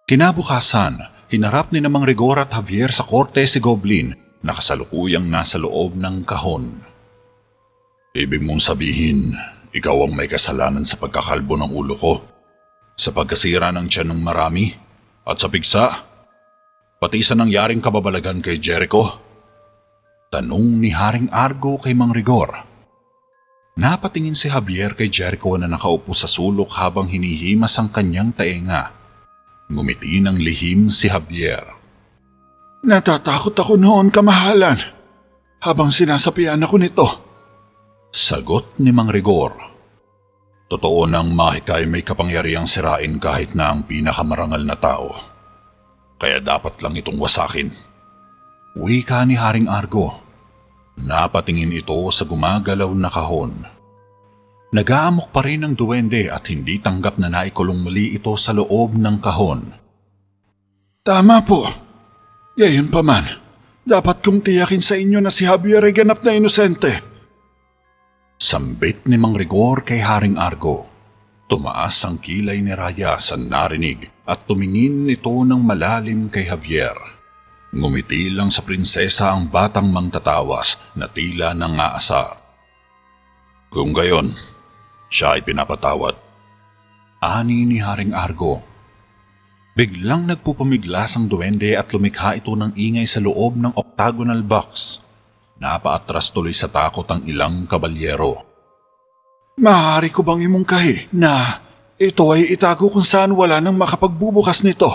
Kinabukasan, hinarap ni Mang Rigor at Javier sa korte si Goblin na kasalukuyang nasa loob ng kahon. Ibig mong sabihin, ikaw ang may kasalanan sa pagkakalbo ng ulo ko, sa pagkasira ng tiyan ng marami, at sa pigsa, pati sa nangyaring kababalagan kay Jericho? Tanong ni Haring Argo kay Mang Rigor. Napatingin si Javier kay Jericho na nakaupo sa sulok habang hinihimas ang kanyang taenga. Ngumiti ng lihim si Javier. Natatakot ako noon, kamahalan, habang sinasapian ako nito. Sagot ni Mang Rigor. Totoo nang mahika ay may kapangyarihang sirain kahit na ang pinakamarangal na tao. Kaya dapat lang itong wasakin. Wika ni Haring Argo. Napatingin ito sa gumagalaw na kahon. Nag-aamok pa rin ang duwende at hindi tanggap na naikulong muli ito sa loob ng kahon. Tama po. Gayon pa man, dapat kong tiyakin sa inyo na si Javier ay ganap na inosente. Sambit ni Mang Rigor kay Haring Argo. Tumaas ang kilay ni Raya sa narinig at tumingin ito ng malalim kay Javier. Ngumiti lang sa prinsesa ang batang mangtatawas na tila nangaasar. Kung gayon, siya ay pinapatawad. Ani ni Haring Argo. Biglang nagpupumiglas ang duwende at lumikha ito ng ingay sa loob ng octagonal box. Napaatras tuloy sa takot ang ilang kabalyero. Maaari ko bang imungkahi na ito ay itago kung saan wala nang makapagbubukas nito?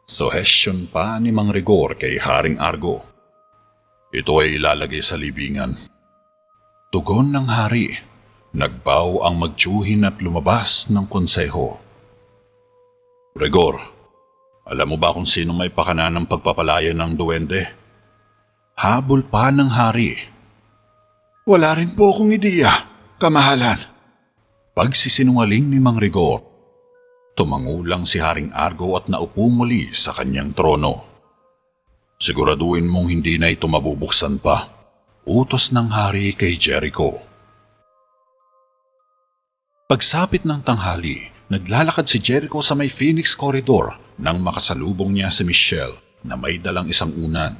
Suhestyon pa ni Mang Rigor kay Haring Argo. Ito ay ilalagay sa libingan. Tugon ng hari. Nagbaw ang magtiyuhin at lumabas ng konseho. Rigor, alam mo ba kung sino may pakana ng pagpapalaya ng duwende? Habol pa ng hari. Wala rin po akong ideya, kamahalan. Pagsisinungaling ni Mang Rigor. Tumangulang si Haring Argo at naupo muli sa kanyang trono. Siguraduhin mong hindi na ito mabubuksan pa. Utos ng hari kay Jericho. Pagsapit ng tanghali, naglalakad si Jericho sa may Phoenix Corridor nang makasalubong niya si Michelle na may dalang isang unan.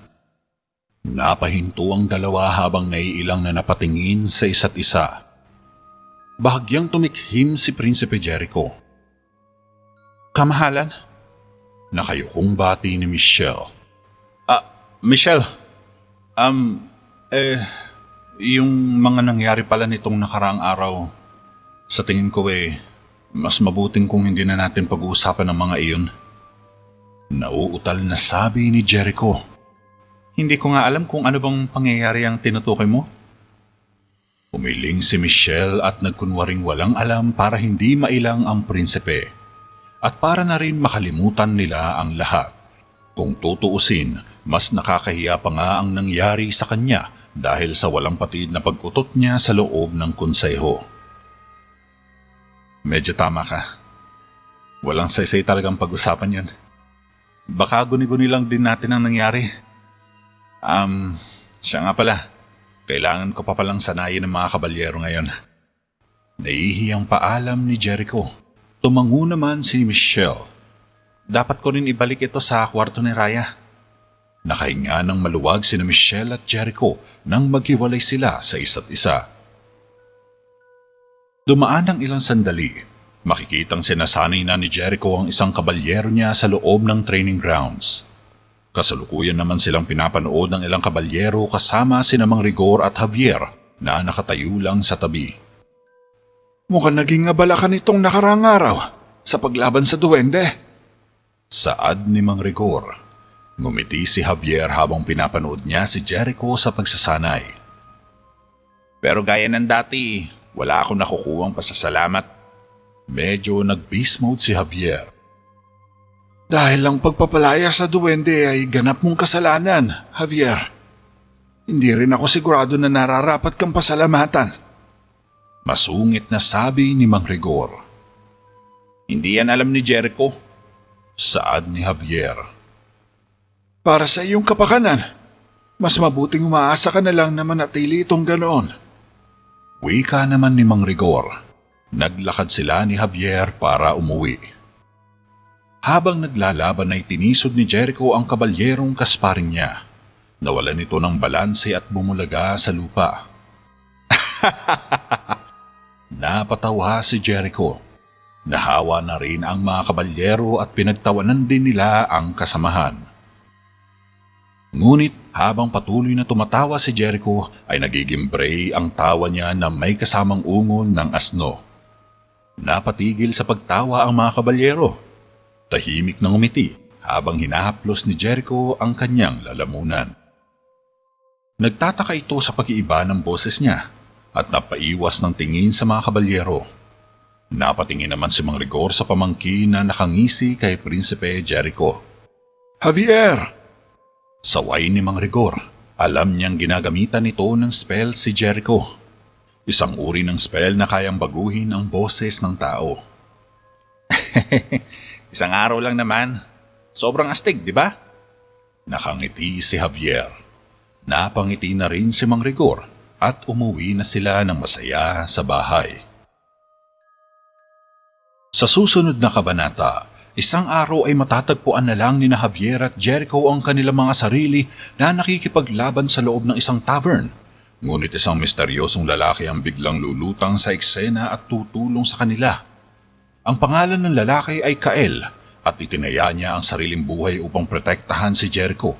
Napahinto ang dalawa habang naiilang na napatingin sa isa't isa. Bahagyang tumikhim si Prinsipe Jericho. Kamahalan? Nakayukong bati ni Michelle. Michelle, yung mga nangyari pala nitong nakaraang araw, sa tingin ko mas mabuting kung hindi na natin pag-uusapan ang mga iyon. Nauutal na sabi ni Jericho. Hindi ko nga alam kung ano bang pangyayari ang tinutukoy mo. Umiling si Michelle at nagkunwaring walang alam para hindi mailang ang prinsipe. At para na rin makalimutan nila ang lahat. Kung tutuusin, mas nakakahiya pa nga ang nangyari sa kanya dahil sa walang patid na pag-utot niya sa loob ng konseho. Medyo tama ka. Walang saysay talagang pag-usapan yan. Baka guni-guni lang din natin ang nangyari. Siya nga pala. Kailangan ko pa palang sanayin ng mga kabalyero ngayon. Nahihiyang paalam ni Jericho. Tumango naman si Michelle. Dapat ko rin ibalik ito sa kwarto ni Raya. Nakahinga ng maluwag si Michelle at Jericho nang maghiwalay sila sa isa't isa. Dumaan ang ilang sandali. Makikitang sinasanay na ni Jericho ang isang kabalyero niya sa loob ng training grounds. Kasalukuyan naman silang pinapanood ng ilang kabalyero kasama sina Mang Rigor at Javier na nakatayo lang sa tabi. Mukhang naging abala ka nitong nakaraang araw sa paglaban sa duwende. Saad ni Mang Rigor. Ngumiti si Javier habang pinapanood niya si Jericho sa pagsasanay. Pero gaya ng dati, wala akong nakukuhang pasasalamat. Medyo nag-beast mode si Javier. Dahil ang pagpapalaya sa duwende ay ganap mong kasalanan, Javier. Hindi rin ako sigurado na nararapat kang pasalamatan. Masungit na sabi ni Mang Rigor. Hindi yan alam ni Jericho. Saad ni Javier. Para sa iyong kapakanan, mas mabuting umaasa ka na lang na manatili itong ganoon. Wika naman ni Mang Rigor. Naglakad sila ni Javier para umuwi. Habang naglalaban ay tinisod ni Jericho ang kabalyerong kasparing niya. Nawalan ito ng balanse at bumulaga sa lupa. Napatawa si Jericho. Nahawa na rin ang mga kabalyero at pinagtawanan din nila ang kasamahan. Ngunit habang patuloy na tumatawa si Jericho ay nagiging bray ang tawa niya na may kasamang ungol ng asno. Napatigil sa pagtawa ang mga kabalyero. Tahimik na ngumiti habang hinahaplos ni Jericho ang kanyang lalamunan. Nagtataka ito sa pag-iiba ng boses niya at napaiwas ng tingin sa mga kabalyero. Napatingin naman si Mang Rigor sa pamangkin na nakangisi kay Prinsipe Jericho. Javier! Saway ni Mang Rigor, alam niyang ginagamitan nito ng spell si Jericho. Isang uri ng spell na kayang baguhin ang boses ng tao. Isang araw lang naman. Sobrang astig, di ba? Nakangiti si Javier. Napangiti na rin si Mang Rigor at umuwi na sila ng masaya sa bahay. Sa susunod na kabanata, isang araw ay matatagpuan na lang ni Javier at Jericho ang kanilang mga sarili na nakikipaglaban sa loob ng isang tavern. Ngunit isang misteryosong lalaki ang biglang lulutang sa eksena at tutulong sa kanila. Ang pangalan ng lalaki ay Kael at itinaya niya ang sariling buhay upang protektahan si Jericho.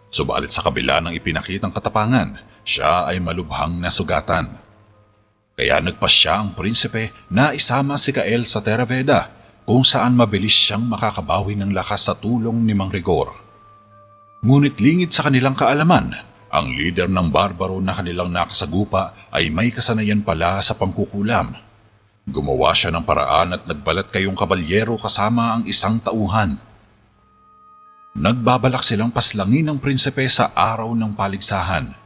Subalit sa kabila ng ipinakitang katapangan, siya ay malubhang nasugatan. Kaya nagpasya ang prinsipe na isama si Kael sa Terra Veda kung saan mabilis siyang makakabawi ng lakas sa tulong ni Mang Rigor. Ngunit lingid sa kanilang kaalaman, ang leader ng barbaro na kanilang nakasagupa ay may kasanayan pala sa pangkukulam. Gumawa siya ng paraan at nagbalat kayong kabalyero kasama ang isang tauhan. Nagbabalak silang paslangin ng prinsipe sa araw ng paligsahan.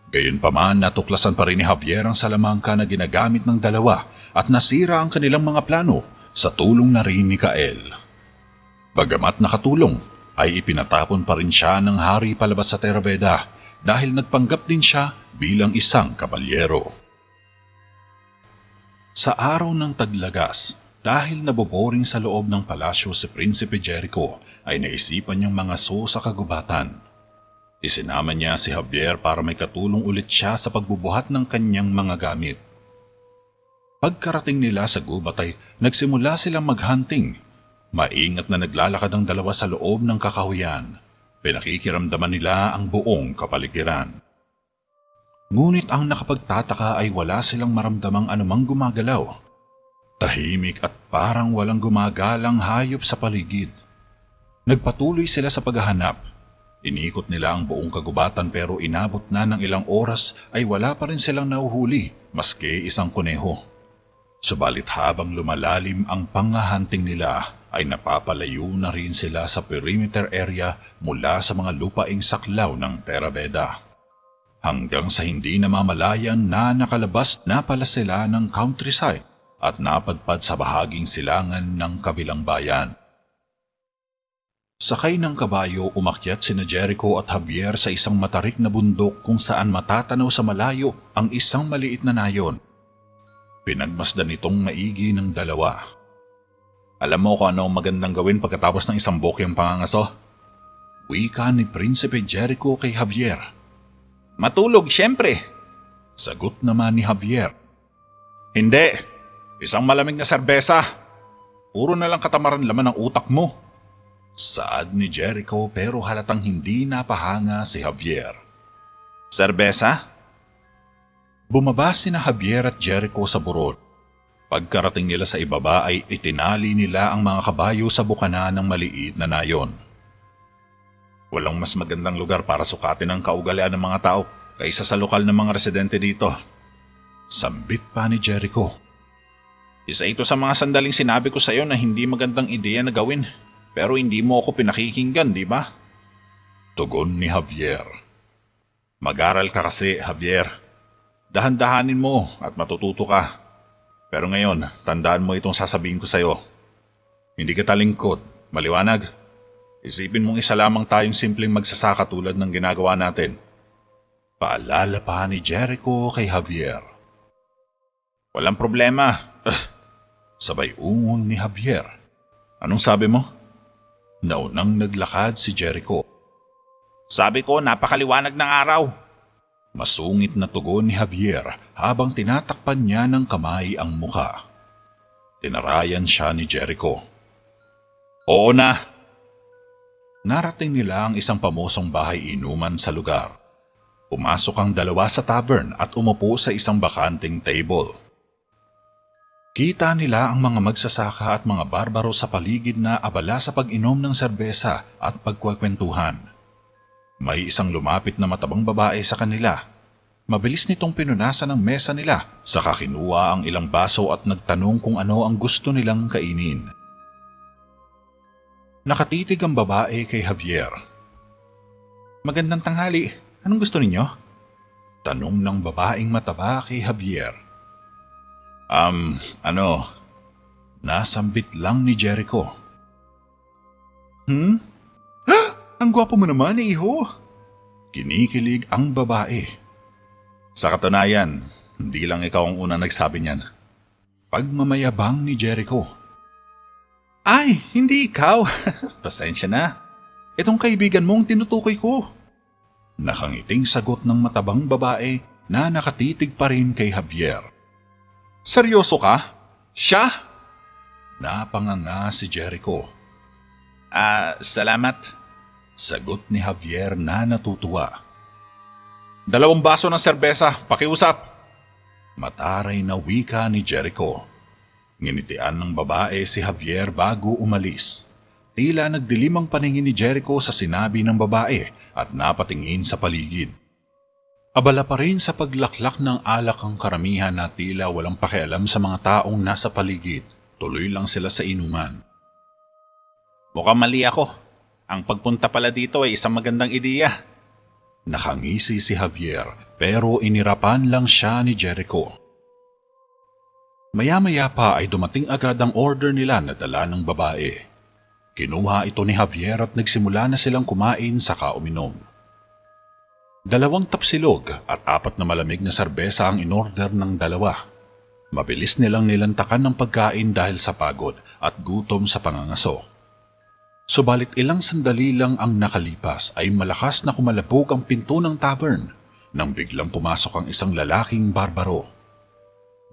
Gayunpaman natuklasan pa rin ni Javier ang salamangka na ginagamit ng dalawa at nasira ang kanilang mga plano sa tulong na rin ni Kael. Bagamat nakatulong, ay ipinatapon pa rin siya ng hari palabas sa Terra Veda dahil nagpanggap din siya bilang isang kabalyero. Sa araw ng taglagas, dahil naboboring sa loob ng palasyo si Prinsipe Jericho, ay naisipan niyang mangaso sa kagubatan. Isinama niya si Javier para may katulong ulit siya sa pagbubuhat ng kanyang mga gamit. Pagkarating nila sa gubat ay nagsimula silang maghunting. Maingat na naglalakad ang dalawa sa loob ng kakahuyan. Pinakikiramdaman nila ang buong kapaligiran. Ngunit ang nakapagtataka ay wala silang maramdamang anumang gumagalaw. Tahimik at parang walang gumagalang hayop sa paligid. Nagpatuloy sila sa paghahanap. Inikot nila ang buong kagubatan pero inabot na ng ilang oras ay wala pa rin silang nahuhuli maski isang kuneho. Subalit habang lumalalim ang panghahunting nila ay napapalayo na rin sila sa perimeter area mula sa mga lupaing saklaw ng Terra Veda. Hanggang sa hindi namamalayan na nakalabas na pala sila ng countryside at napadpad sa bahaging silangan ng kabilang bayan. Sakay ng kabayo, umakyat sina Jericho at Javier sa isang matarik na bundok kung saan matatanaw sa malayo ang isang maliit na nayon. Pinagmasdan itong maigi ng dalawa. Alam mo kung ano ang magandang gawin pagkatapos ng isang bukyang pangangaso? Wika ni Prinsipe Jericho kay Javier. Matulog, siyempre. Sagot naman ni Javier. Hindi. Isang malamig na serbesa. Puro na lang katamaran laman ng utak mo. Saad ni Jericho pero halatang hindi napahanga si Javier. Serbesa? Bumaba sina Javier at Jericho sa burol. Pagkarating nila sa ibaba ay itinali nila ang mga kabayo sa bukana ng maliit na nayon. Walang mas magandang lugar para sukatin ang kaugalian ng mga tao kaysa sa lokal na mga residente dito. Sambit pa ni Jericho. Isa ito sa mga sandaling sinabi ko sa iyo na hindi magandang ideya na gawin, pero hindi mo ako pinakikinggan, di ba? Tugon ni Javier. Mag-aral ka kasi, Javier. Dahan-dahanin mo at matututo ka. Pero ngayon, tandaan mo itong sasabihin ko sa iyo. Hindi ka talingkod, maliwanag. Isipin mong isa lamang tayong simpleng magsasaka tulad ng ginagawa natin. Paalala pa ni Jericho kay Javier. Walang problema. Sabay ungol ni Javier. Anong sabi mo? Naunang naglakad si Jericho. Sabi ko, napakaliwanag ng araw. Masungit na tugon ni Javier habang tinatakpan niya ng kamay ang muka. Tinarayan siya ni Jericho. Oo na. Narating nila ang isang pamosong bahay inuman sa lugar. Pumasok ang dalawa sa tavern at umupo sa isang bakanting table. Kita nila ang mga magsasaka at mga barbaro sa paligid na abala sa pag-inom ng serbesa at pagkwekwentuhan. May isang lumapit na matabang babae sa kanila. Mabilis nitong pinunasan ang mesa nila, saka kinuha ang ilang baso at nagtanong kung ano ang gusto nilang kainin. Nakatitig ang babae kay Javier. Magandang tanghali, anong gusto ninyo? Tanong ng babaeng mataba kay Javier. Nasambit lang ni Jericho. Ang gwapo mo naman, iho. Kinikilig ang babae. Sa katunayan, hindi lang ikaw ang unang nagsabi niyan. Pagmamayabang ni Jericho. Ay, hindi ikaw. Pasensya na. Itong kaibigan mong tinutukoy ko. Nakangiting sagot ng matabang babae na nakatitig pa rin kay Javier. Seryoso ka? Siya? Napanganga si Jericho. Salamat. Sagot ni Javier na natutuwa. 2 baso ng serbesa, pakiusap. Mataray na wika ni Jericho. Nginitian ng babae si Javier bago umalis. Tila nagdilim ang paningin ni Jericho sa sinabi ng babae at napatingin sa paligid. Abala pa rin sa paglaklak ng alak ang karamihan na tila walang pakialam sa mga taong nasa paligid. Tuloy lang sila sa inuman. Mukhang mali ako. Ang pagpunta pala dito ay isang magandang ideya. Nakangisi si Javier pero inirapan lang siya ni Jericho. Maya-maya pa ay dumating agad ang order nila na dala ng babae. Kinuha ito ni Javier at nagsimula na silang kumain saka uminom. 2 tapsilog at 4 na malamig na serbesa ang inorder ng dalawa. Mabilis nilang nilantakan ng pagkain dahil sa pagod at gutom sa pangangaso. Subalit ilang sandali lang ang nakalipas ay malakas na kumalabog ang pinto ng tavern nang biglang pumasok ang isang lalaking barbaro.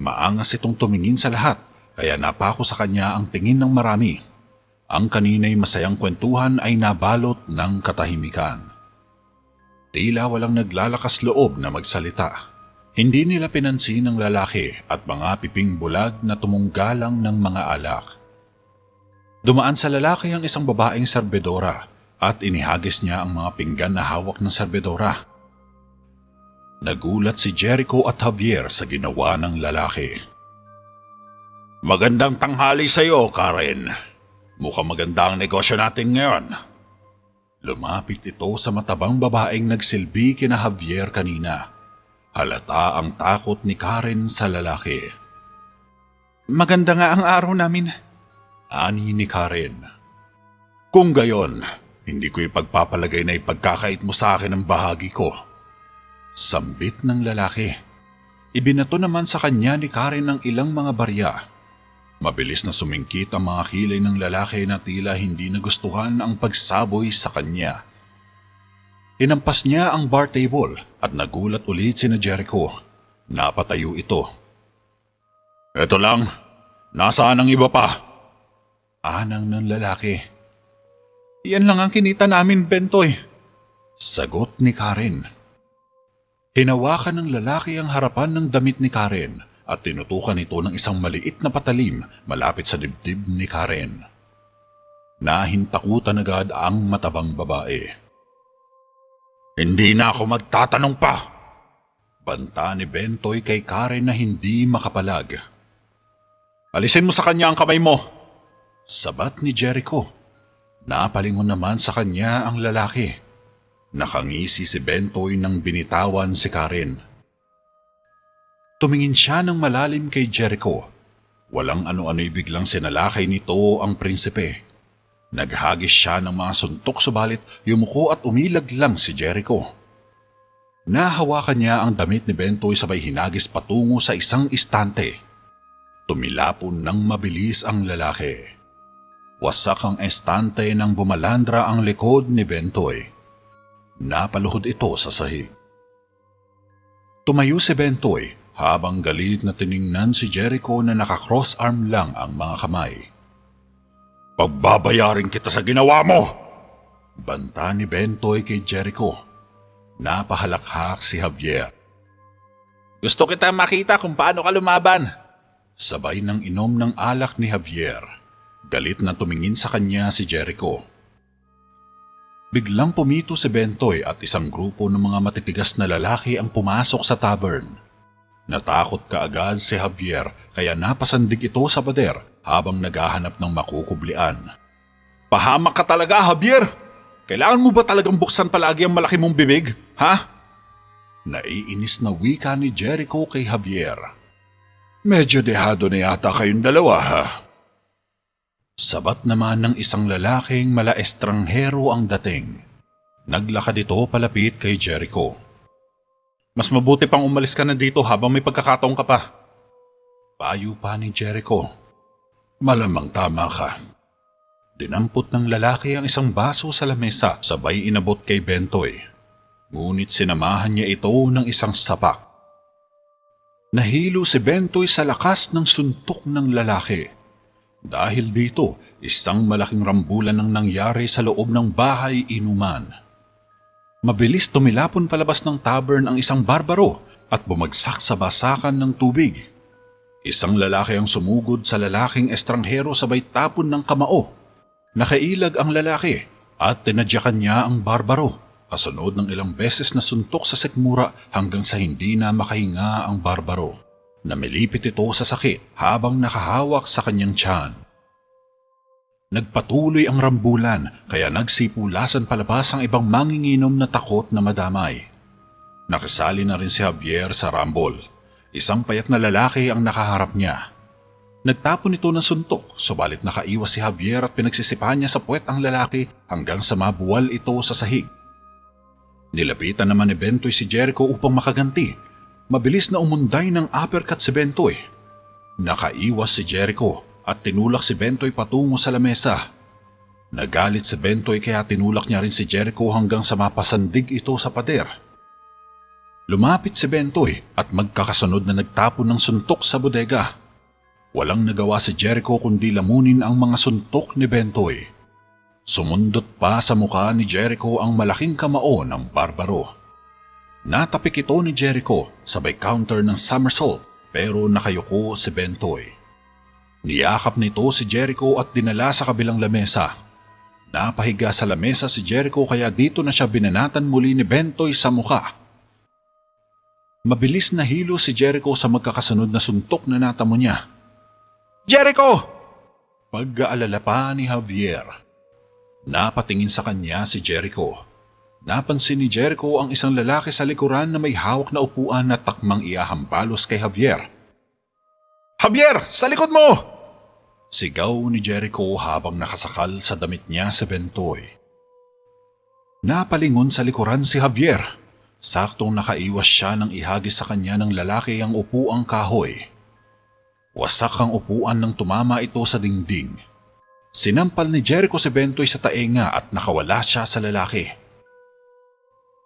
Maangas itong tumingin sa lahat kaya napako sa kanya ang tingin ng marami. Ang kanina'y masayang kwentuhan ay nabalot ng katahimikan. Tila walang naglalakas loob na magsalita. Hindi nila pinansin ang lalaki at mga piping bulag na tumunggalang ng mga alak. Dumaan sa lalaki ang isang babaeng serbedora at inihagis niya ang mga pinggan na hawak ng serbedora. Nagulat si Jericho at Javier sa ginawa ng lalaki. Magandang tanghali sa iyo, Karen. Mukhang maganda ang negosyo natin ngayon. Lumapit ito sa matabang babaeng nagsilbi kina Javier kanina. Halata ang takot ni Karen sa lalaki. Maganda nga ang araw namin. Ani ni Karen. Kung gayon, hindi ko ipagpapalagay na ipagkakait mo sa akin ang bahagi ko. Sambit ng lalaki. Ibinato naman sa kanya ni Karen ng ilang mga barya. Mabilis na sumingkit ang mga kilay ng lalaki na tila hindi nagustuhan ang pagsaboy sa kanya. Hinampas niya ang bar table at nagulat ulit sina Jericho. Napatayo ito. Eto lang, nasaan ang iba pa? Anang ng lalaki. Yan lang ang kinita namin, Bentoy. Sagot ni Karen. Hinawakan ng lalaki ang harapan ng damit ni Karen at tinutukan ito ng isang maliit na patalim malapit sa dibdib ni Karen. Nahintakutan agad ang matabang babae. Hindi na ako magtatanong pa! Banta ni Bentoy kay Karen na hindi makapalag. Alisin mo sa kanya ang kamay mo! Sabat ni Jericho. Napalingon naman sa kanya ang lalaki. Nakangisi si Bentoy nang binitawan si Karen. Tumingin siya ng malalim kay Jericho. Walang ano-ano'y biglang sinalakay nito ang prinsipe. Naghagis siya ng mga suntok subalit yumuko at umilag lang si Jericho. Nahawakan niya ang damit ni Bentoy sabay hinagis patungo sa isang istante. Tumilapon ng mabilis ang lalaki. Wasak ang estante nang bumalandra ang likod ni Bentoy. Napaluhod ito sa sahig. Tumayo si Bentoy habang galit na tiningnan si Jericho na naka-cross-arm lang ang mga kamay. "Pagbabayarin kita sa ginawa mo!" Banta ni Bentoy kay Jericho. Napahalakhak si Javier. "Gusto kita makita kung paano ka lumaban." Sabay ng inom ng alak ni Javier. Galit na tumingin sa kanya si Jericho. Biglang pumito si Bentoy at isang grupo ng mga matitigas na lalaki ang pumasok sa tavern. Natakot kaagad si Javier kaya napasandig ito sa pader habang naghahanap ng makukublian. "Pahamak ka talaga, Javier! Kailangan mo ba talagang buksan palagi ang malaki mong bibig, ha?" Naiinis na wika ni Jericho kay Javier. Medyo dehado na yata kayong dalawa, ha? Sabat naman ng isang lalaking mala-estranghero ang dating. Naglakad ito palapit kay Jericho. "Mas mabuti pang umalis ka na dito habang may pagkakataon ka pa." Payo pa ni Jericho. Malamang tama ka. Dinampot ng lalaki ang isang baso sa lamesa sabay inabot kay Bentoy. Ngunit sinamahan niya ito ng isang sapak. Nahilo si Bentoy sa lakas ng suntok ng lalaki. Dahil dito, isang malaking rambulan ang nangyari sa loob ng bahay inuman. Mabilis tumilapon palabas ng tavern ang isang barbaro at bumagsak sa basakan ng tubig. Isang lalaki ang sumugod sa lalaking estranghero sabay tapon ng kamao. Nakailag ang lalaki at tinadyakan niya ang barbaro, kasunod ng ilang beses na suntok sa sikmura hanggang sa hindi na makahinga ang barbaro. Namilipit ito sa sakit habang nakahawak sa kanyang tiyan. Nagpatuloy ang rambulan kaya nagsipulasan palabas ang ibang manginginom na takot na madamay. Nakisali na rin si Javier sa rambol. Isang payat na lalaki ang nakaharap niya. Nagtapon ito ng suntok, subalit nakaiwas si Javier at pinagsisipahan niya sa puwet ang lalaki hanggang sa mabuwal ito sa sahig. Nilapitan naman ni Bentoy si Jericho upang makaganti. Mabilis na umunday ng uppercut si Bentoy. Nakaiwas si Jericho at tinulak si Bentoy patungo sa lamesa. Nagalit si Bentoy kaya tinulak niya rin si Jericho hanggang sa mapasandig ito sa pader. Lumapit si Bentoy at magkakasunod na nagtapon ng suntok sa bodega. Walang nagawa si Jericho kundi lamunin ang mga suntok ni Bentoy. Sumundot pa sa mukha ni Jericho ang malaking kamao ng barbaro. Natapik ito ni Jericho sabay counter ng somersault pero nakayuko si Bentoy. Niyakap nito si Jericho at dinala sa kabilang lamesa. Napahiga sa lamesa si Jericho kaya dito na siya binanatan muli ni Bentoy sa mukha. Mabilis na hilo si Jericho sa magkakasunod na suntok na natamo niya. "Jericho!" Pag-aalala pa ni Javier. Napatingin sa kanya si Jericho. Napansin ni Jericho ang isang lalaki sa likuran na may hawak na upuan na takmang iahambalos kay Javier. "Javier! Sa likod mo!" Sigaw ni Jericho habang nakasakal sa damit niya si Bentoy. Napalingon sa likuran si Javier. Saktong nakaiwas siya nang ihagis sa kanya ng lalaki ang upuang kahoy. Wasak ang upuan nang tumama ito sa dingding. Sinampal ni Jericho si Bentoy sa taenga at nakawala siya sa lalaki.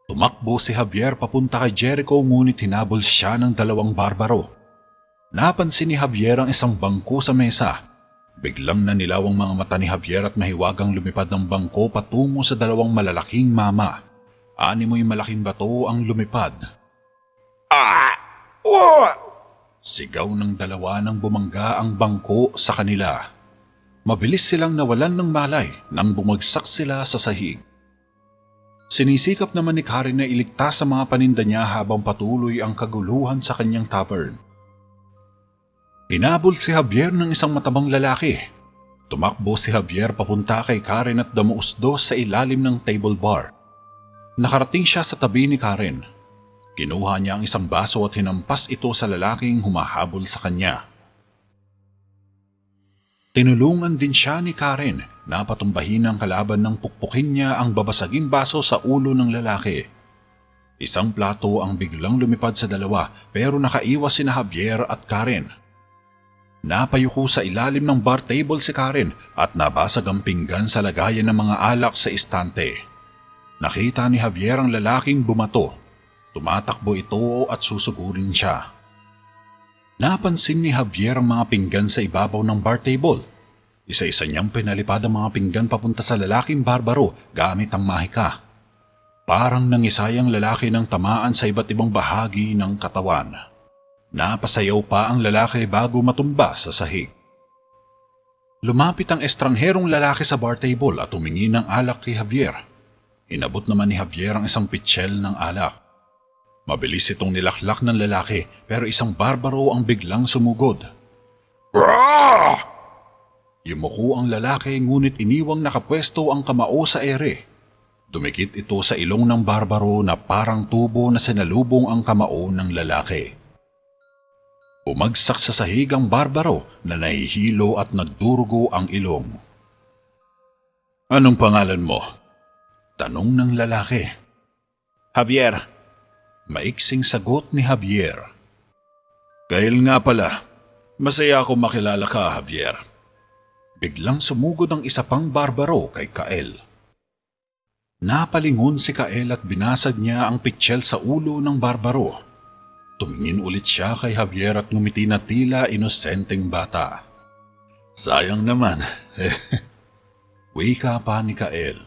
Tumakbo si Javier papunta kay Jericho ngunit hinabol siya ng dalawang barbaro. Napansin ni Javier ang isang bangko sa mesa. Biglang nanilaw ang mga mata ni Javier at mahiwagang lumipad ng bangko patungo sa dalawang malalaking mama. Animoy malaking bato ang lumipad. "Ah! Oh!" Sigaw ng dalawa nang bumangga ang bangko sa kanila. Mabilis silang nawalan ng malay nang bumagsak sila sa sahig. Sinisikap naman ni Karen na iligtas sa mga paninda niya habang patuloy ang kaguluhan sa kanyang tavern. Hinabol si Javier ng isang matabang lalaki. Tumakbo si Javier papunta kay Karen at damuusdos sa ilalim ng table bar. Nakarating siya sa tabi ni Karen. Kinuha niya ang isang baso at hinampas ito sa lalaking humahabol sa kanya. Tinulungan din siya ni Karen na patumbahin ang kalaban nang pukpukin niya ang babasaging baso sa ulo ng lalaki. Isang plato ang biglang lumipad sa dalawa pero nakaiwas sina Javier at Karen. Napayuko sa ilalim ng bar table si Karen at nabasag ang pinggan sa lagayan ng mga alak sa istante. Nakita ni Javier ang lalaking bumato. Tumatakbo ito at susugurin siya. Napansin ni Javier ang mga pinggan sa ibabaw ng bar table. Isa-isa niyang pinalipad ang mga pinggan papunta sa lalaking barbaro gamit ang mahika. Parang nangisay ang lalaki ng tamaan sa iba't ibang bahagi ng katawan. Napasayaw pa ang lalaki bago matumba sa sahig. Lumapit ang estrangherong lalaki sa bar table at humingi ng alak kay Javier. Inabot naman ni Javier ang isang pitsyel ng alak. Mabilis itong nilaklak ng lalaki pero isang barbaro ang biglang sumugod. Ah! Yumuko ang lalaki ngunit iniwang nakapwesto ang kamao sa ere. Dumikit ito sa ilong ng barbaro na parang tubo na sinalubong ang kamao ng lalaki. Bumagsak sa sahig ang barbaro na nahihilo at nagdurugo ang ilong. Anong pangalan mo? Tanong ng lalaki. Javier. Maiksing sagot ni Javier. Kael nga pala. Masaya ako makilala ka, Javier. Biglang sumugod ang isa pang barbaro kay Kael. Napalingon si Kael at binasag niya ang pitsyel sa ulo ng barbaro. Tumingin ulit siya kay Javier at ngumiti na tila inosenteng bata. Sayang naman. Wika pa ni Kael.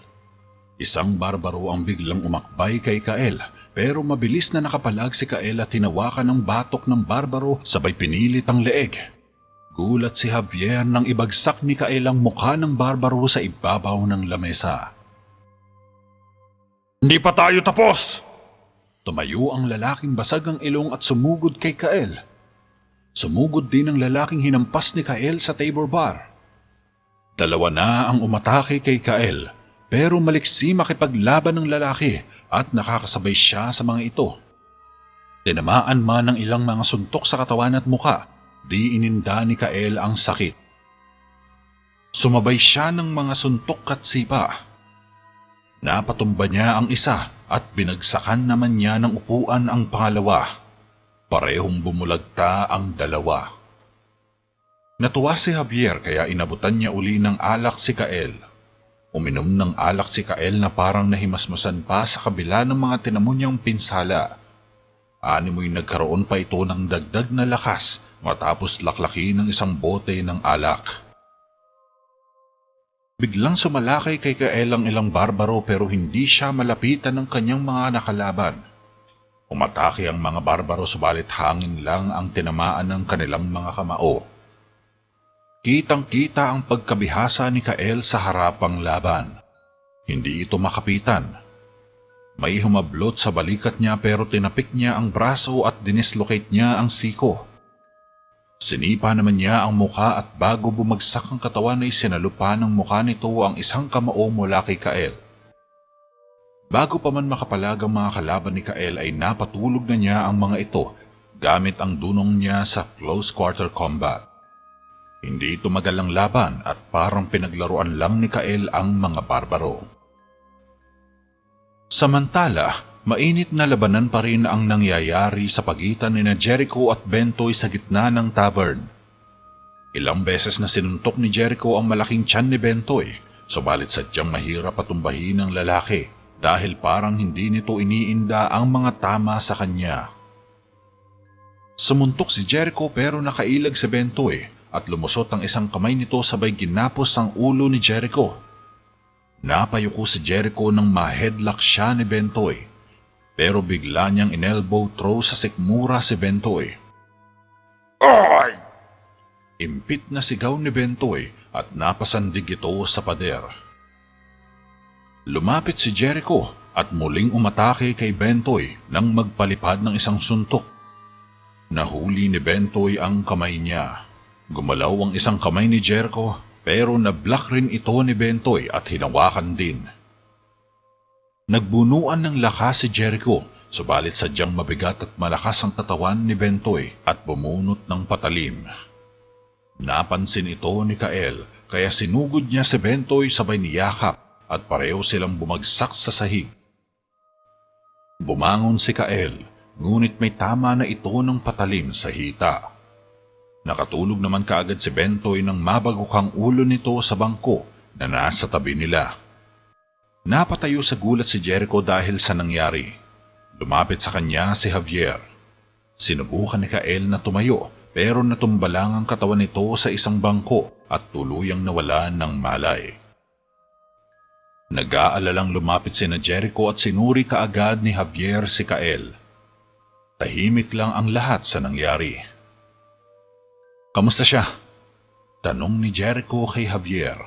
Isang barbaro ang biglang umakbay kay Kael pero mabilis na nakapalag si Kael at hinawakan ang batok ng barbaro sabay pinilit ang leeg. Gulat si Javier nang ibagsak ni Kael ang mukha ng barbaro sa ibabaw ng lamesa. Hindi pa tayo tapos! Tumayo ang lalaking basag ang ilong at sumugod kay Kael. Sumugod din ang lalaking hinampas ni Kael sa table bar. Dalawa na ang umatake kay Kael pero maliksi makipaglaban ng lalaki at nakakasabay siya sa mga ito. Tinamaan man ng ilang mga suntok sa katawan at muka, di ininda ni Kael ang sakit. Sumabay siya ng mga suntok at sipa. Napatumba niya ang isa at binagsakan naman niya ng upuan ang pangalawa. Parehong bumulagta ang dalawa. Natuwa si Javier kaya inabutan niya uli ng alak si Kael. Uminom ng alak si Kael na parang nahimasmasan pa sa kabila ng mga tinamo niyang pinsala. Animoy nagkaroon pa ito ng dagdag na lakas matapos laklakin ng isang bote ng alak. Biglang sumalakay kay Kael ang ilang barbaro pero hindi siya malapitan ng kanyang mga nakalaban. Umatake ang mga barbaro subalit hangin lang ang tinamaan ng kanilang mga kamao. Kitang-kita ang pagkabihasa ni Kael sa harapang laban. Hindi ito makapitan. May humablot sa balikat niya pero tinapik niya ang braso at dinislocate niya ang siko. Sinipa naman niya ang muka at bago bumagsak ang katawan ay sinalupa ng muka nito ang isang kamao mula kay Kael. Bago pa man makapalag ang mga kalaban ni Kael ay napatulog na niya ang mga ito gamit ang dunong niya sa close quarter combat. Hindi tumagal ang laban at parang pinaglaruan lang ni Kael ang mga barbaro. Samantala, mainit na labanan pa rin ang nangyayari sa pagitan ni Jericho at Bentoy sa gitna ng tavern. Ilang beses na sinuntok ni Jericho ang malaking tiyan ni Bentoy, subalit sadyang mahirap patumbahin ng lalaki dahil parang hindi nito iniinda ang mga tama sa kanya. Sumuntok si Jericho pero nakailag si Bentoy at lumusot ang isang kamay nito sabay ginapos ang ulo ni Jericho. Napayuko si Jericho nang ma-headlock siya ni Bentoy. Pero bigla niyang in-elbow throw sa sikmura si Bentoy. Ay! Impit na sigaw ni Bentoy at napasandig ito sa pader. Lumapit si Jericho at muling umatake kay Bentoy nang magpalipad ng isang suntok. Nahuli ni Bentoy ang kamay niya. Gumalaw ang isang kamay ni Jericho pero nablock rin ito ni Bentoy at hinawakan din. Nagbunuan ng lakas si Jericho, subalit sadyang mabigat at malakas ang katawan ni Bentoy at bumunot ng patalim. Napansin ito ni Kael kaya sinugod niya si Bentoy sabay niyakap at pareho silang bumagsak sa sahig. Bumangon si Kael, ngunit may tama na ito ng patalim sa hita. Nakatulog naman kaagad si Bentoy nang mabagukang ulo nito sa bangko na nasa tabi nila. Napatayo sa gulat si Jericho dahil sa nangyari. Lumapit sa kanya si Javier. Sinubukan ni Kael na tumayo pero natumba lang ang katawan nito sa isang bangko at tuluyang nawalan ng malay. Nag-aalalang lumapit sina Jericho at sinuri kaagad ni Javier si Kael. Tahimik lang ang lahat sa nangyari. "Kamusta siya?" tanong ni Jericho kay Javier.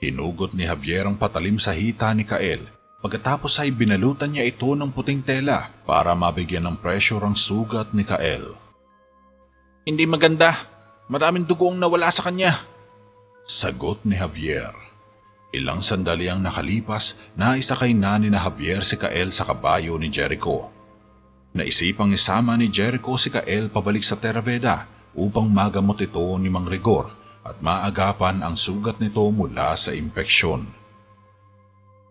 Hinugot ni Javier ang patalim sa hita ni Kael. Pagkatapos ay binalutan niya ito ng puting tela para mabigyan ng pressure ang sugat ni Kael. "Hindi maganda. Maraming dugo ang nawala sa kanya," sagot ni Javier. Ilang sandali ang nakalipas na isakay na ni Javier si Kael sa kabayo ni Jericho. Naisipang isama ni Jericho si Kael pabalik sa Terraveda upang magamot ito ni Mang Rigor at maagapan ang sugat nito mula sa impeksyon.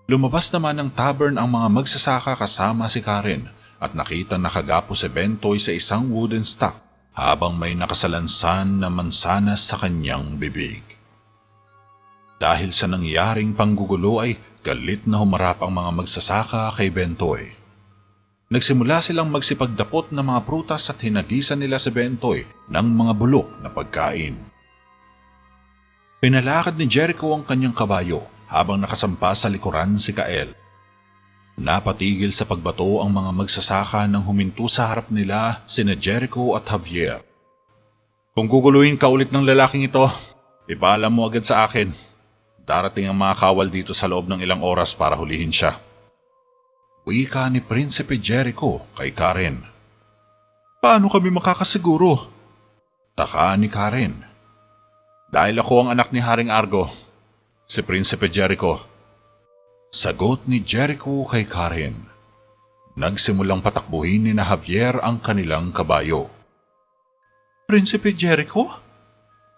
Lumabas naman ng tavern ang mga magsasaka kasama si Karen at nakita nakagapo si Bentoy sa isang wooden stock habang may nakasalansan na mansanas sa kanyang bibig. Dahil sa nangyaring panggugulo ay galit na humarap ang mga magsasaka kay Bentoy. Nagsimula silang magsipagdapot ng mga prutas at hinagisan nila si Bentoy ng mga bulok na pagkain. Pinalakad ni Jericho ang kanyang kabayo habang nakasampa sa likuran si Kael. Napatigil sa pagbato ang mga magsasaka nang huminto sa harap nila sina Jericho at Javier. "Kung guguluhin ka ulit ng lalaking ito, ipaalam mo agad sa akin. Darating ang mga kawal dito sa loob ng ilang oras para hulihin siya." Wika ni Prinsipe Jericho kay Karen. "Paano kami makakasiguro?" taka ni Karen. "Dahil ako ang anak ni Haring Argo, si Prinsipe Jericho," sagot ni Jericho kay Karen. Nagsimulang patakbuhin ni na Javier ang kanilang kabayo. "Prinsipe Jericho?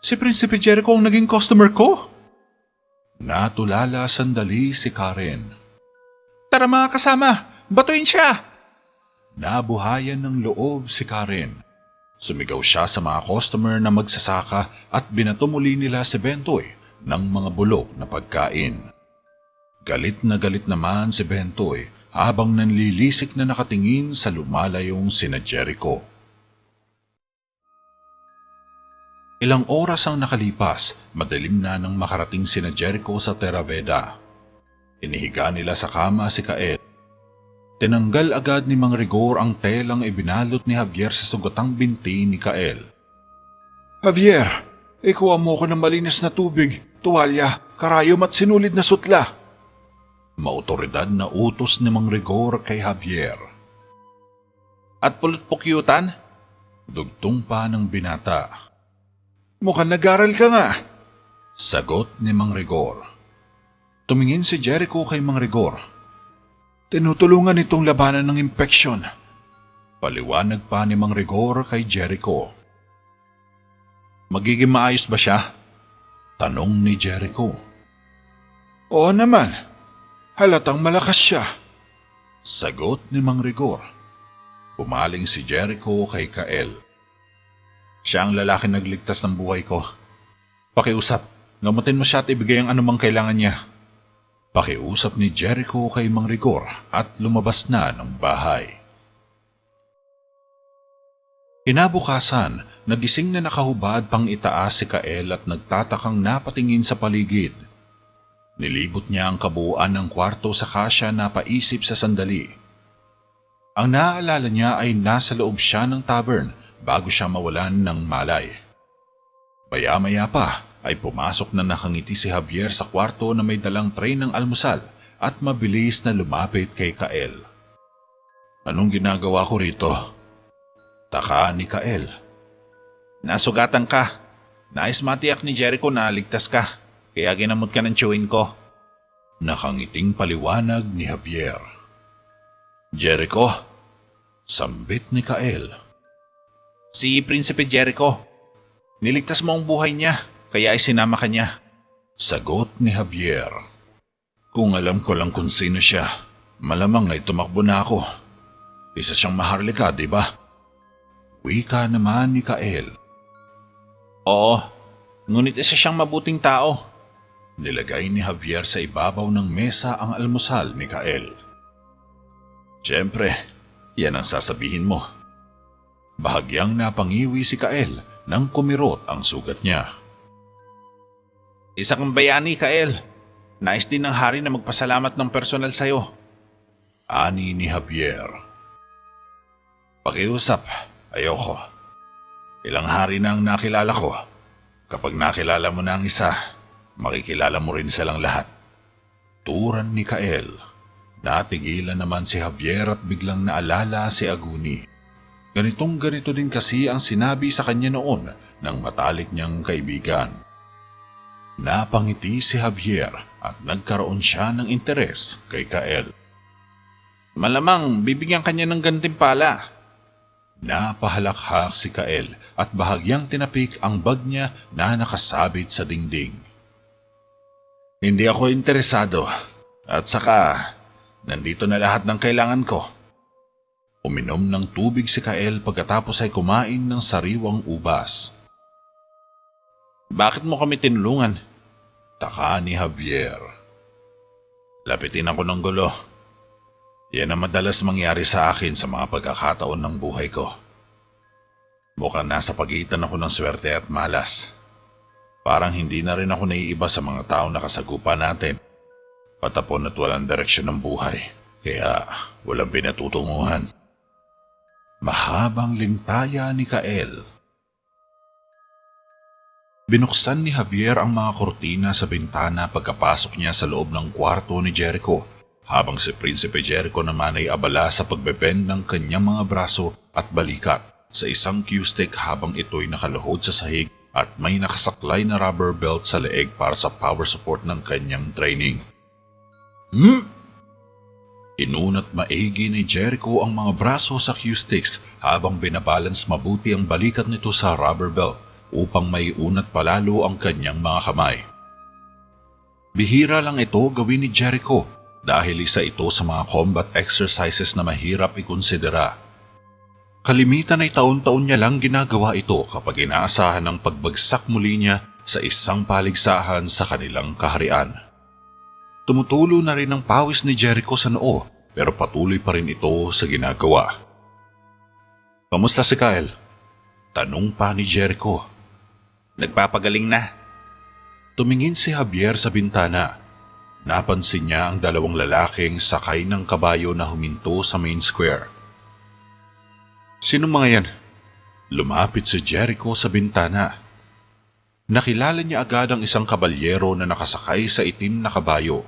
Si Prinsipe Jericho ang naging customer ko?" Natulala sandali si Karen. "Tara mga kasama, batuin siya!" Nabuhayan ng loob si Karen. Sumigaw siya sa mga customer na magsasaka at binato muli nila si Bentoy ng mga bulok na pagkain. Galit naman si Bentoy habang nanlilisik na nakatingin sa lumalayong sina Jericho. Ilang oras ang nakalipas, madilim na nang makarating sina Jericho sa Terraveda. Inihiga nila sa kama si Kael. Tinanggal agad ni Mang Rigor ang telang ibinalot ni Javier sa sugatang binti ni Kael. "Javier, ikuha mo ko ng malinis na tubig, tuwalya, karayom at sinulid na sutla." Maotoridad na utos ni Mang Rigor kay Javier. "At pulot-pukyutan?" Dugtong pa ng binata. "Mukhang nag-aral ka nga." Sagot ni Mang Rigor. Tumingin si Jericho kay Mang Rigor. "Tinutulungan itong labanan ng impeksyon." Paliwanag pa ni Mang Rigor kay Jericho. "Magiging maayos ba siya?" tanong ni Jericho. "Oo naman. Halatang malakas siya." Sagot ni Mang Rigor. Pumaling si Jericho kay Kael. "Siya ang lalaki nagligtas ng buhay ko. Pakiusap, gamutin mo siya at ibigay ang anumang kailangan niya." Pakiusap ni Jericho kay Mang Rigor at lumabas na ng bahay. Kinabukasan, nagising na nakahubad pang itaas si Kael at nagtatakang napatingin sa paligid. Nilibot niya ang kabuuan ng kwarto sa kasya na paisip sa sandali. Ang naaalala niya ay nasa loob siya ng tavern bago siya mawalan ng malay. Maya-maya pa ay pumasok na nakangiti si Javier sa kwarto na may dalang tray ng almusal at mabilis na lumapit kay Kael. "Anong ginagawa ko rito?" taka ni Kael. "Nasugatan ka. Nais matiyak ni Jericho na ligtas ka, kaya ginamot ka ng chewin ko." Nakangiting paliwanag ni Javier. "Jericho?" sambit ni Kael. "Si Prinsipe Jericho. Niligtas mo ang buhay niya, kaya ay sinama ka niya." Sagot ni Javier. "Kung alam ko lang kung sino siya, malamang ay tumakbo na ako. Isa siyang maharlika, di ba?" Wika naman ni Kael. Oo, ngunit isa siyang mabuting tao. Nilagay ni Javier sa ibabaw ng mesa ang almusal ni Kael. Siyempre, yan ang sasabihin mo. Bahagyang napangiwi si Kael nang kumirot ang sugat niya. Isa kang bayani, Kael. Nais din ng hari na magpasalamat ng personal sa'yo. Ani ni Javier. Pakiusap, ayoko. Ilang hari na ang nakilala ko. Kapag nakilala mo na ang isa, makikilala mo rin silang lahat. Turan ni Kael. Natigilan naman si Javier at biglang naalala si Aguni. Ganitong ganito din kasi ang sinabi sa kanya noon ng matalik niyang kaibigan. Napangiti si Javier at nagkaroon siya ng interes kay Kael. Malamang bibigyan kanya ng gantimpala. Napahalakhak si Kael at bahagyang tinapik ang bag niya na nakasabit sa dingding. Hindi ako interesado at saka nandito na lahat ng kailangan ko. Uminom ng tubig si Kael pagkatapos ay kumain ng sariwang ubas. Bakit mo kami tinulungan? Taka ni Javier. Lapitin ako ng gulo. Yan ang madalas mangyari sa akin sa mga pagkakataon ng buhay ko. Mukhang nasa pagitan ako ng swerte at malas. Parang hindi na rin ako naiiba sa mga taong nakasagupa natin. Patapon at walang direksyon ng buhay, kaya walang pinatutunguhan. Mahabang lintaya ni Kael. Binuksan ni Javier ang mga kortina sa bintana pagkapasok niya sa loob ng kwarto ni Jericho, habang si Prinsipe Jericho naman ay abala sa pagbebend ng kanyang mga braso at balikat sa isang cue stick habang ito'y nakaluhod sa sahig at may nakasaklay na rubber belt sa leeg para sa power support ng kanyang training. Inunat maigi ni Jericho ang mga braso sa cue sticks habang binabalance mabuti ang balikat nito sa rubber belt upang may unat palalo ang kanyang mga kamay. Bihira lang ito gawin ni Jericho dahil isa ito sa mga combat exercises na mahirap ikonsidera. Kalimitan ay taon-taon niya lang ginagawa ito kapag inaasahan ng pagbagsak muli niya sa isang paligsahan sa kanilang kaharian. Tumutulo na rin ang pawis ni Jericho sa noo pero patuloy pa rin ito sa ginagawa. Kamusta si Kyle? Tanong pa ni Jericho. Nagpapagaling na. Tumingin si Javier sa bintana. Napansin niya ang dalawang lalaking sakay ng kabayo na huminto sa main square. Sino mga yan? Lumapit si Jericho sa bintana. Nakilala niya agad ang isang kabalyero na nakasakay sa itim na kabayo.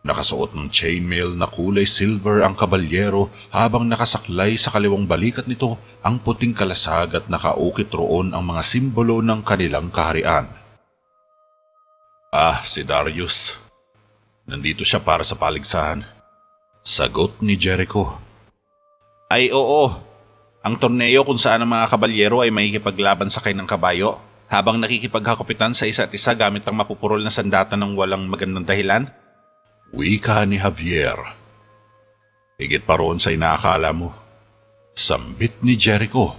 Nakasuot ng chainmail na kulay silver ang kabalyero habang nakasaklay sa kaliwang balikat nito ang puting kalasag at nakaukit roon ang mga simbolo ng kanilang kaharian. Si Darius. Nandito siya para sa paligsahan. Sagot ni Jericho. Ay oo, ang torneo kung saan ang mga kabalyero ay makikipaglaban sakay ng kabayo habang nakikipaghakupitan sa isa't isa gamit ang mapupurol na sandata ng walang magandang dahilan. Wika ni Javier. Higit pa roon sa inaakala mo. Sambit ni Jericho.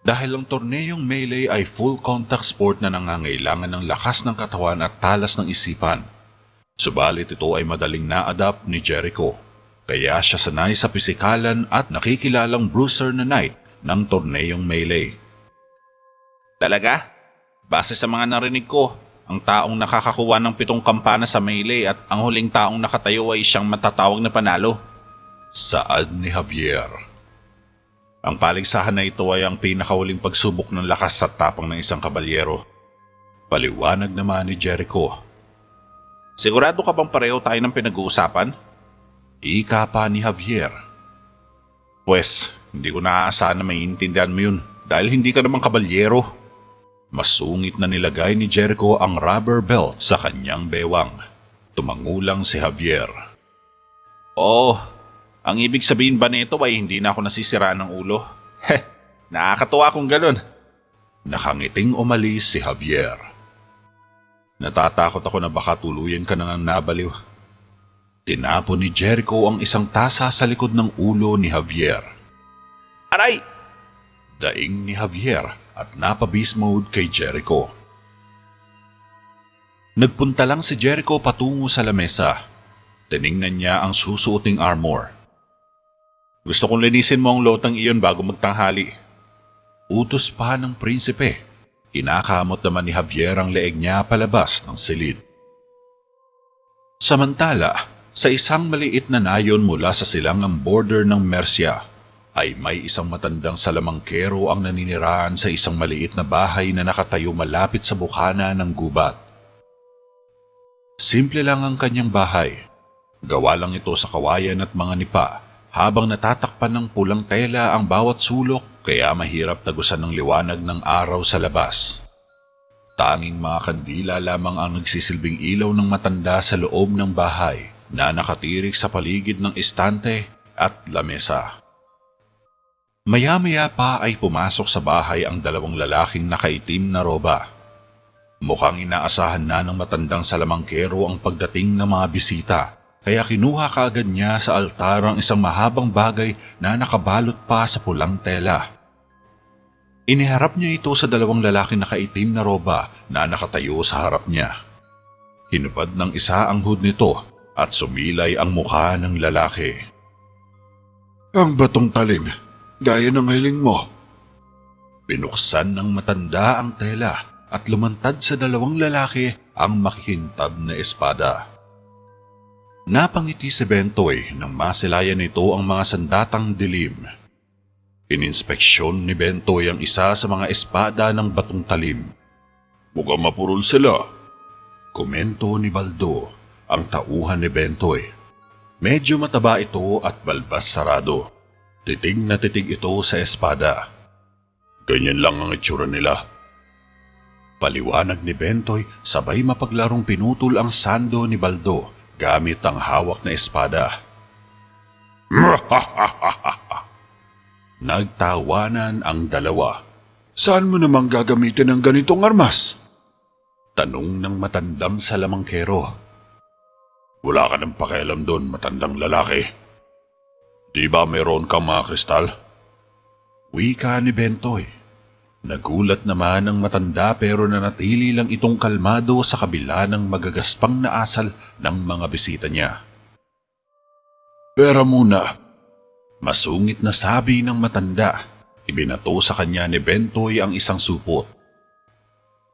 Dahil ang torneyong melee ay full contact sport na nangangailangan ng lakas ng katawan at talas ng isipan. Subalit ito ay madaling na-adapt ni Jericho. Kaya siya sanay sa pisikalan at nakikilalang bruiser na knight ng torneyong melee. Talaga? Base sa mga narinig ko, ang taong nakakakuha ng 7 kampana sa melee at ang huling taong nakatayo ay siyang matatawag na panalo. Saad ni Javier. Ang paligsahan na ito ay ang pinakahuling pagsubok ng lakas at tapang ng isang kabalyero. Paliwanag naman ni Jericho. Sigurado ka bang pareho tayo ng pinag-uusapan? Ika pa ni Javier. Pwes, hindi ko naaasahan na maiintindihan mo yun dahil hindi ka namang kabalyero. Masungit na nilagay ni Jericho ang rubber belt sa kanyang bewang. Tumangulang si Javier. Ang ibig sabihin ba nito ay hindi na ako nasisiraan ng ulo? Nakakatuwa kung ganun. Nakangiting umalis si Javier. Natatakot ako na baka tuluyan ka na ng nabaliw. Tinapon ni Jericho ang isang tasa sa likod ng ulo ni Javier. Aray! Daing ni Javier at napa-beast mode kay Jericho. Nagpunta lang si Jericho patungo sa lamesa. Tiningnan niya ang susuoting armor. Gusto kong linisin mo ang lotang iyon bago magtanghali. Utos pa ng prinsipe. Kinakamot naman ni Javier ang leeg niya palabas ng silid. Samantala, sa isang maliit na nayon mula sa silangang border ng Mercia, ay may isang matandang salamangkero ang naninirahan sa isang maliit na bahay na nakatayo malapit sa bukana ng gubat. Simple lang ang kanyang bahay. Gawa lang ito sa kawayan at mga nipa, habang natatakpan ng pulang tela ang bawat sulok, kaya mahirap tagusan ng liwanag ng araw sa labas. Tanging mga kandila lamang ang nagsisilbing ilaw ng matanda sa loob ng bahay na nakatirik sa paligid ng estante at lamesa. Maya-maya pa ay pumasok sa bahay ang dalawang lalaking nakaitim na roba. Mukhang inaasahan na ng matandang salamangkero ang pagdating ng mga bisita, kaya kinuha kaagad niya sa altar ang isang mahabang bagay na nakabalot pa sa pulang tela. Iniharap niya ito sa dalawang lalaking nakaitim na roba na nakatayo sa harap niya. Hinubad ng isa ang hood nito at sumilay ang mukha ng lalaki. Ang batong talim, gaya ng hiling mo. Binuksan ng matanda ang tela at lumantad sa dalawang lalaki ang makikintab na espada. Napangiti si Bentoy nang masilayan nito ang mga sandatang dilim. Ininspeksyon ni Bentoy ang isa sa mga espada ng batong talim. Mukhang mapurol sila, komento ni Baldo, ang tauhan ni Bentoy. Medyo mataba ito at balbas sarado. Titig na titig ito sa espada. Ganyan lang ang itsura nila. Paliwanag ni Bentoy, sabay mapaglarong pinutol ang sando ni Baldo gamit ang hawak na espada. Nagtawanan ang dalawa. Saan mo namang gagamitin ang ganitong armas? Tanong ng matandang salamangkero. Wala ka ng pakialam doon, matandang lalaki. Di ba mayroon kang mga kristal? Wika ni Bentoy. Nagulat naman ang matanda pero nanatili lang itong kalmado sa kabila ng magagaspang na asal ng mga bisita niya. Pera muna. Masungit na sabi ng matanda. Ibinato sa kanya ni Bentoy ang isang supot.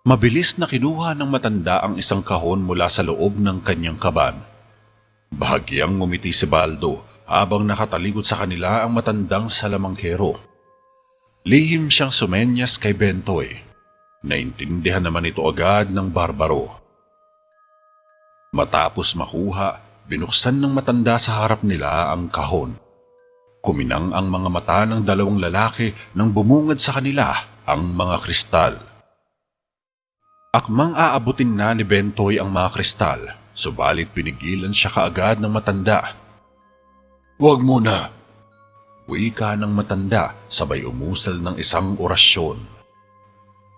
Mabilis na kinuha ng matanda ang isang kahon mula sa loob ng kanyang kaban. Bahagyang ngumiti si Baldo habang nakatalikod sa kanila ang matandang salamangkero. Lihim siyang sumenyas kay Bentoy. Naintindihan naman ito agad ng barbaro. Matapos makuha, binuksan ng matanda sa harap nila ang kahon. Kuminang ang mga mata ng dalawang lalaki nang bumungad sa kanila ang mga kristal. Akmang aabutin na ni Bentoy ang mga kristal, subalit pinigilan siya kaagad ng matanda. Huwag muna. Wika ng matanda sabay umusal ng isang orasyon.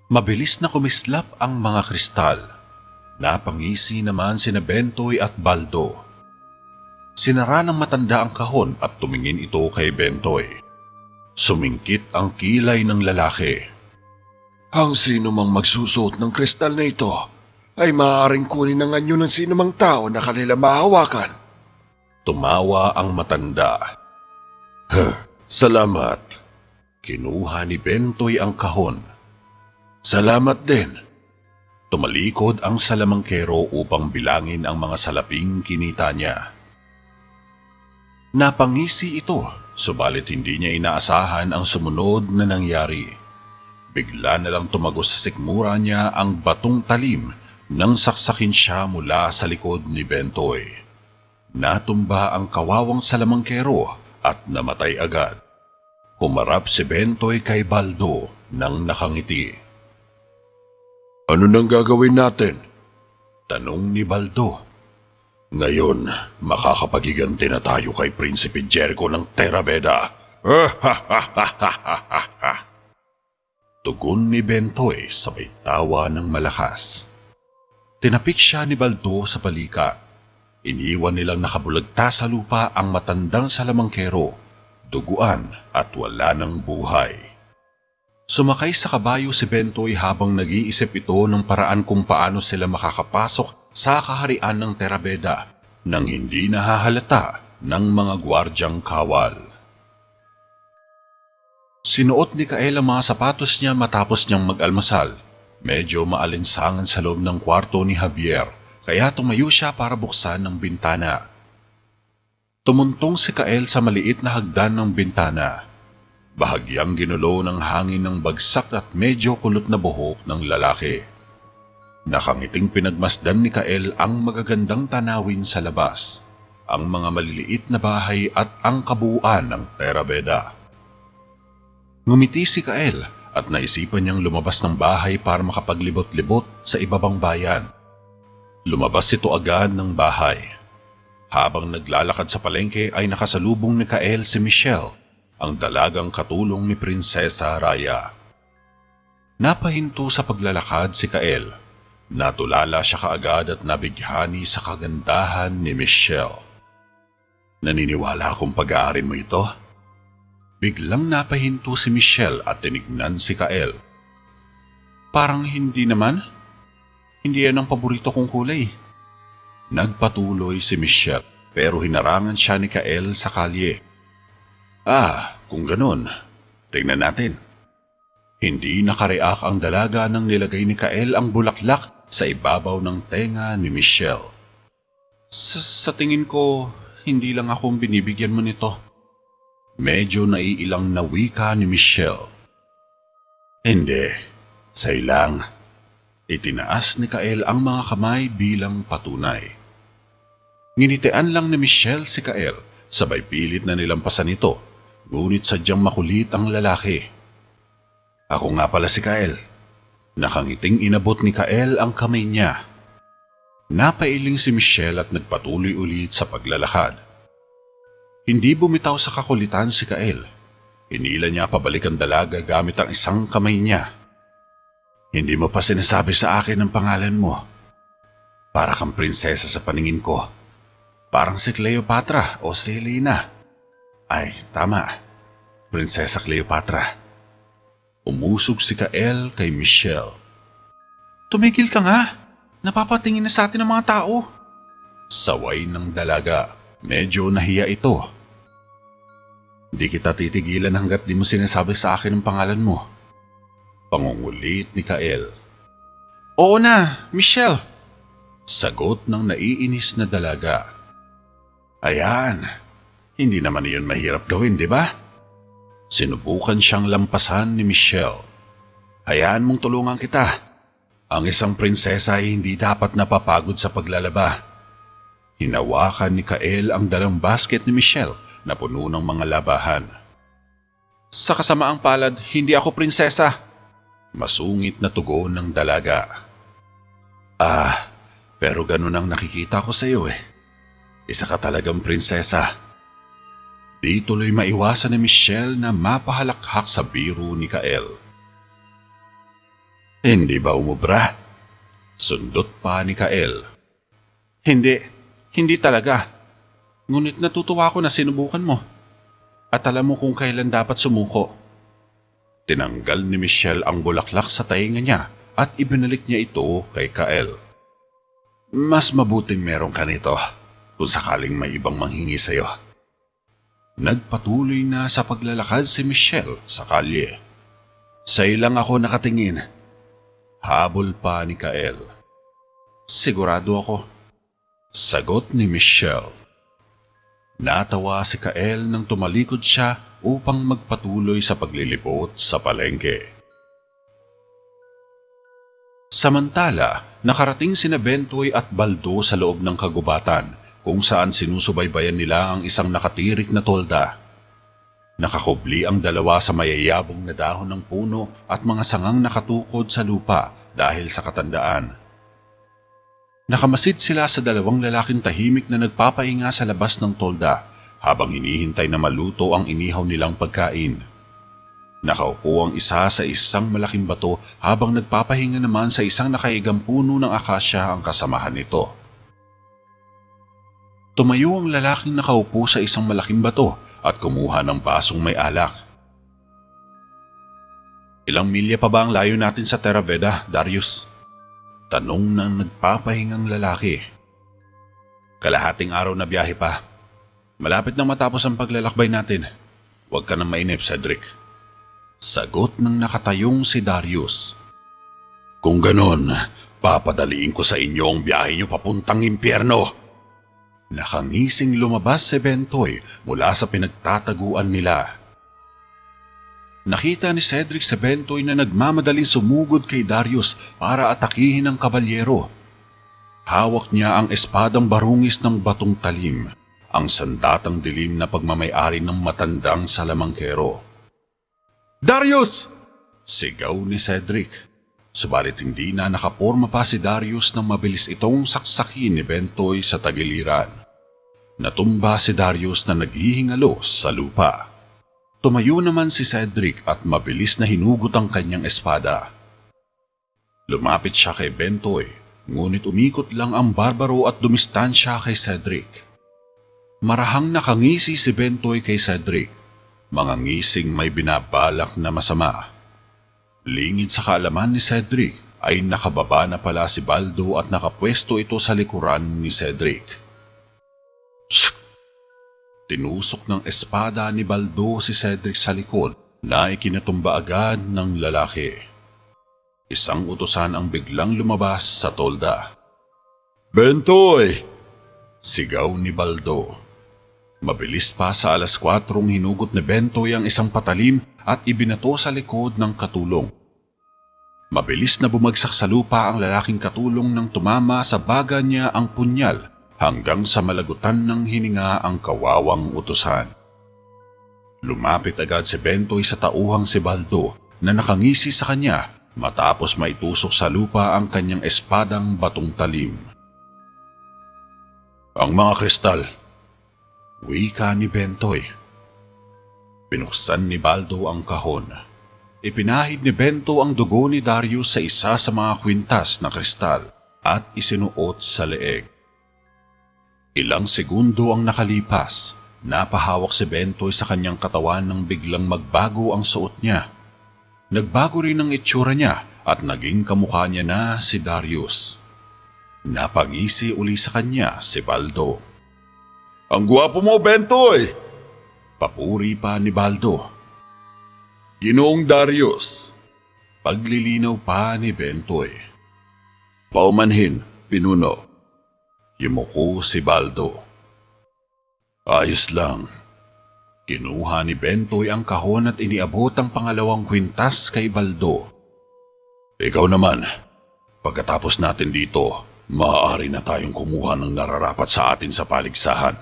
Mabilis na kumislap ang mga kristal. Napangisi naman sina Bentoy at Baldo. Sinara ng matanda ang kahon at tumingin ito kay Bentoy. Sumingkit ang kilay ng lalaki. Ang sino mang magsusuot ng kristal na ito ay maaaring kunin ng anyo ng sino mang tao na kanila mahawakan. Tumawa ang matanda. Salamat. Kinuha ni Bentoy ang kahon. Salamat din. Tumalikod ang salamangkero upang bilangin ang mga salaping kinita niya. Napangisi ito, subalit hindi niya inaasahan ang sumunod na nangyari. Bigla na lang tumagos sa sikmura niya ang batong talim nang saksakin siya mula sa likod ni Bentoy. Natumba ang kawawang salamangkero at namatay agad. Humarap si Bentoy kay Baldo nang nakangiti. Ano nang gagawin natin? Tanong ni Baldo. Ngayon, makakapagiganti na tayo kay Prinsipe Jericho ng Terraveda. Tugon ni Bentoy sabay tawa ng malakas. Tinapik siya ni Baldo sa balikat. Iniwan nilang nakabulagta sa lupa ang matandang salamangkero, duguan at wala ng buhay. Sumakay sa kabayo si Bentoy habang nag-iisip ito ng paraan kung paano sila makakapasok sa kaharian ng Terabeda nang hindi nahahalata ng mga gwardyang kawal. Sinuot ni Kael ang mga sapatos niya matapos niyang mag-almasal. Medyo maalinsangan sa loob ng kwarto ni Javier, kaya tumayo siya para buksan ng bintana. Tumuntong si Kael sa maliit na hagdan ng bintana. Bahagyang ginulo ng hangin ng bagsak at medyo kulot na buhok ng lalaki. Nakangiting pinagmasdan ni Kael ang magagandang tanawin sa labas, ang mga maliliit na bahay at ang kabuuan ng Terabeda. Ngumiti si Kael at naisipan niyang lumabas ng bahay para makapaglibot-libot sa ibabang bayan. Lumabas ito agad ng bahay. Habang naglalakad sa palengke ay nakasalubong ni Kael si Michelle, ang dalagang katulong ni Prinsesa Raya. Napahinto sa paglalakad si Kael. Natulala siya kaagad at nabighani sa kagandahan ni Michelle. Naniniwala akong pag-aarin mo ito? Biglang napahinto si Michelle at tinignan si Kael. Parang hindi naman. Hindi yan ang paborito kong kulay. Nagpatuloy si Michelle pero hinarangan siya ni Kael sa kalye. Kung ganun, tingnan natin. Hindi nakareak ang dalaga nang nilagay ni Kael ang bulaklak sa ibabaw ng tenga ni Michelle. Sa tingin ko, hindi lang akong binibigyan mo nito. Medyo naiilang na wika ni Michelle. Hindi, sa'yo lang. Itinaas ni Kael ang mga kamay bilang patunay. Nginitian lang ni Michelle si Kael, sabay pilit na nilampasan ito, ngunit sadyang makulit ang lalaki. Ako nga pala si Kael. Nakangiting inabot ni Kael ang kamay niya. Napailing si Michelle at nagpatuloy ulit sa paglalakad. Hindi bumitaw sa kakulitan si Kael. Hinila niya pabalik ang dalaga gamit ang isang kamay niya. Hindi mo pa sinasabi sa akin ang pangalan mo. Para kang prinsesa sa paningin ko. Parang si Cleopatra o si Helena. Ay, tama. Prinsesa Cleopatra. Umusog si Kael kay Michelle. Tumigil ka nga. Napapatingin na sa atin ang mga tao. Saway ng dalaga. Medyo nahiya ito. Di kita titigilan hanggat di mo sinasabi sa akin ang pangalan mo. Pangungulit ni Kael. Oo na, Michelle. Sagot ng naiinis na dalaga. Ayan, hindi naman iyon mahirap gawin, di ba? Sinubukan siyang lampasan ni Michelle. Hayaan mong tulungan kita. Ang isang prinsesa ay hindi dapat napapagod sa paglalaba. Hinawakan ni Kael ang dalang basket ni Michelle na puno ng mga labahan. Sa kasamaang palad, hindi ako prinsesa. Masungit na tugon ng dalaga. Pero ganun ang nakikita ko sa iyo eh. Isa ka talagang prinsesa. Di tuloy maiwasan ni Michelle na mapahalakhak sa biro ni Kael. Hindi ba umubra? Sundot pa ni Kael. Hindi talaga. Ngunit natutuwa ako na sinubukan mo. At alam mo kung kailan dapat sumuko. Tinanggal ni Michelle ang bulaklak sa tainga niya at ibinalik niya ito kay Kael. Mas mabuting meron ka nito kung sakaling may ibang manghingi sa'yo. Nagpatuloy na sa paglalakad si Michelle sa kalye. Sa'yo lang ako nakatingin. Habol pa ni Kael. Sigurado ako. Sagot ni Michelle. Natawa si Kael nang tumalikod siya upang magpatuloy sa paglilibot sa palengke. Samantala, nakarating sina Bentoy at Baldo sa loob ng kagubatan kung saan sinusubaybayan nila ang isang nakatirik na tolda. Nakakubli ang dalawa sa mayayabong na dahon ng puno at mga sangang nakatukod sa lupa dahil sa katandaan. Nakamasid sila sa dalawang lalaking tahimik na nagpapahinga sa labas ng tolda habang hinihintay na maluto ang inihaw nilang pagkain. Nakaupo ang isa sa isang malaking bato habang nagpapahinga naman sa isang nakaigang puno ng akasya ang kasamahan nito. Tumayo ang lalaking nakaupo sa isang malaking bato at kumuha ng basong may alak. Ilang milya pa ba ang layo natin sa Terra Veda, Darius? Tanong ng nagpapahingang lalaki. Kalahating araw na biyahe pa. Malapit na matapos ang paglalakbay natin. Huwag ka nang mainip, Cedric. Sagot ng nakatayong si Darius. Kung ganon, papadaliin ko sa inyo ang biyahe nyo papuntang impyerno. Nakangising lumabas si Bentoy mula sa pinagtataguan nila. Nakita ni Cedric si Bentoy na nagmamadaling sumugod kay Darius para atakihin ang kabalyero. Hawak niya ang espadang barungis ng batong talim, ang sandatang dilim na pagmamay-ari ng matandang salamangkero. Darius! Sigaw ni Cedric. Subalit hindi na nakaporma pa si Darius nang mabilis itong saksakin ni Bentoy sa tagiliran. Natumba si Darius na naghihingalos sa lupa. Tumayo naman si Cedric at mabilis na hinugot ang kanyang espada. Lumapit siya kay Bentoy, ngunit umikot lang ang barbaro at dumistansya kay Cedric. Marahang nakangisi si Bentoy kay Cedric, mga ngising may binabalak na masama. Lingid sa kaalaman ni Cedric ay nakababa na pala si Baldo at nakapwesto ito sa likuran ni Cedric. Shh! Tinusok ng espada ni Baldo si Cedric sa likod na ikinatumba agad ng lalaki. Isang utusan ang biglang lumabas sa tolda. Bentoy! Sigaw ni Baldo. Mabilis pa sa 4:00 hinugot ni Bentoy ang isang patalim at ibinato sa likod ng katulong. Mabilis na bumagsak sa lupa ang lalaking katulong nang tumama sa baga niya ang punyal hanggang sa malagutan ng hininga ang kawawang utusan. Lumapit agad si Bentoy sa tauhang si Baldo na nakangisi sa kanya matapos maitusok sa lupa ang kanyang espadang batong talim. Ang mga kristal, wika ni Bentoy. Pinuksan ni Baldo ang kahon. Ipinahid ni Bento ang dugo ni Darius sa isa sa mga kwintas na kristal at isinuot sa leeg. Ilang segundo ang nakalipas, napahawak si Bentoy sa kanyang katawan nang biglang magbago ang suot niya. Nagbago rin ang itsura niya at naging kamukha niya na si Darius. Napangisi uli sa kanya si Baldo. Ang gwapo mo, Bentoy! Papuri pa ni Baldo. Ginoong Darius, paglilinaw pa ni Bentoy. Paumanhin, pinuno. Yumuko si Baldo. Ayos lang. Kinuha ni Bentoy ang kahon at iniabot ang pangalawang kwintas kay Baldo. Ikaw naman, pagkatapos natin dito, maaari na tayong kumuha ng nararapat sa atin sa paligsahan.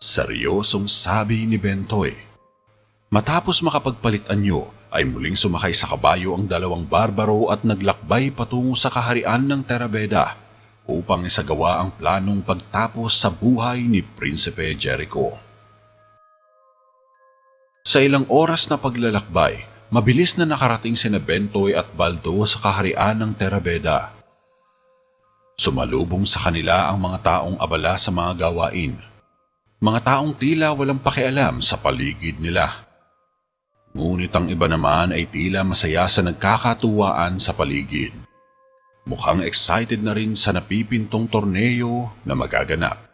Seryosong sabi ni Bentoy. Matapos makapagpalit anyo, ay muling sumakay sa kabayo ang dalawang barbaro at naglakbay patungo sa kaharian ng Terra Veda upang isagawa ang planong pagtapos sa buhay ni Prinsipe Jericho. Sa ilang oras na paglalakbay, mabilis na nakarating sina Bentoy at Baldo sa kaharian ng Terra Veda. Sumalubong sa kanila ang mga taong abala sa mga gawain. Mga taong tila walang pakialam sa paligid nila. Ngunit ang iba naman ay tila masaya sa nagkakatuwaan sa paligid. Mukhang excited na rin sa napipintong torneo na magaganap.